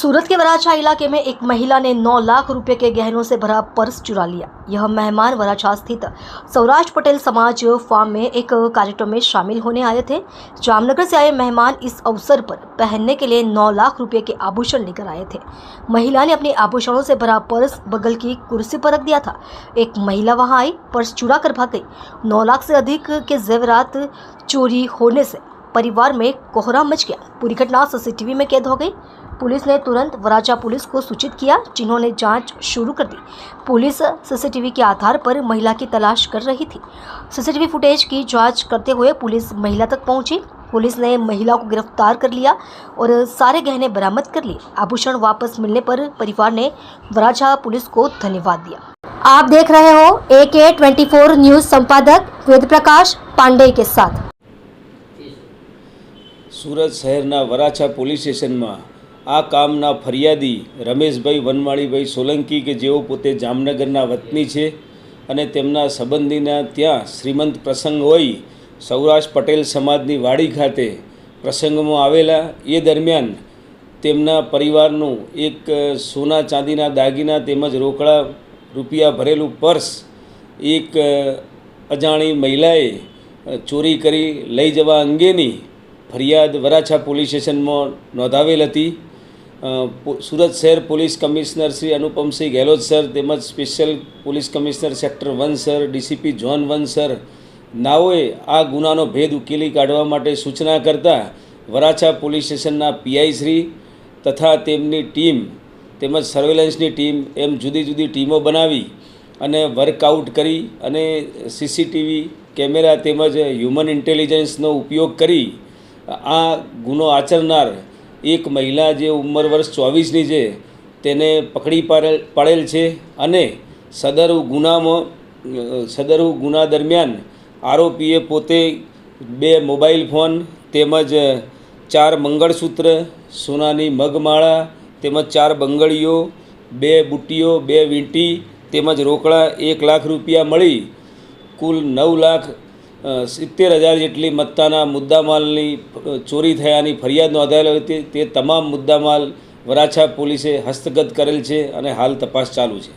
सूरत के वराछा इलाके में एक महिला ने 9 लाख रुपए के गहनों से भरा पर्स चुरा लिया। यह मेहमान वराछा स्थित सौराष्ट्र पटेल समाज फार्म में एक कार्यक्रम में शामिल होने आए थे। जामनगर से आए मेहमान इस अवसर पर पहनने के लिए 9 लाख रुपए के आभूषण लेकर आए थे। महिला ने अपने आभूषणों से भरा पर्स बगल की कुर्सी पर रख दिया था। एक महिला वहां आई, पर्स चुरा कर भाग गई। 9 लाख से अधिक के जेवरात चोरी होने से परिवार में कोहराम मच गया। पूरी घटना सीसीटीवी में कैद हो गई। पुलिस ने तुरंत वराछा पुलिस को सूचित किया, जिन्होंने जांच शुरू कर दी। पुलिस सीसीटीवी के आधार पर महिला की तलाश कर रही थी। सीसीटीवी फुटेज की जांच करते हुए पुलिस महिला तक पहुंची। पुलिस ने महिला को गिरफ्तार कर लिया और सारे गहने बरामद कर लिए। आभूषण वापस मिलने पर परिवार ने वराछा पुलिस को धन्यवाद दिया। आप देख रहे हो AK24 न्यूज संपादक वेद प्रकाश पांडे के साथ। सूरत शहरना वराछा पोलीस स्टेशનમાં આ કામના ફરિયાદી રમેશભાઈ વનવાળીભાઈ સોલંકી કે જેઓ પોતે જામનગરના વતની છે અને તેમના સંબંધીના ત્યાં શ્રીમંત પ્રસંગ હોય સૌરાષ્ટ્ર પટેલ સમાજની વાડી ખાતે પ્રસંગમાં આવેલા એ દરમિયાન તેમના પરિવારનું એક સોના ચાંદીના દાગીના તેમજ રોકડા રૂપિયા ભરેલું પર્સ એક અજાણી મહિલાએ ચોરી કરી લઈ જવા અંગેની ફરિયાદ વરાછા પોલીસ સ્ટેશનમાં નોંધાવેલ હતી। सूरत शहर police commissioner Shri Anupamsinh Gehlot sir તેમજ special police commissioner sector 1 sir DCP zone 1 sir નાઓએ આ ગુનાનો ભેદ ઉકેલી કાઢવા માટે સૂચના કરતા વરાછા પોલીસ સ્ટેશનના PI શ્રી તથા તેમની ટીમ તેમજ સર્વેલન્સની ટીમ એમ જુદી જુદી ટીમો બનાવી અને વર્કઆઉટ કરી અને CCTV કેમેરા તેમજ હ્યુમન ઇન્ટેલિજન્સનો ઉપયોગ કરી આ ગુનો આચરનાર एक महिला जे उम्र वर्ष 24 नी है तेने पकड़ी पाड़ेल है अने सदरु गुना दरमियान आरोपीए पोते 2 मोबाइल फोन तेमज 4 मंगलसूत्र सोनानी मगमाळा तेमज 4 बंगड़ीओ 2 बुट्टीओ 2 वींटी तेमज रोकड़ा 1 लाख रुपया मळी कुल 9,70,000 जेटली मत्ताना मुद्दामालनी चोरी थयानी फरियाद नोंधाયેલ હતી। તે તમામ મુદ્દામાલ વરાછા પોલીસે હસ્તગત કરેલ છે અને હાલ તપાસ ચાલુ છે।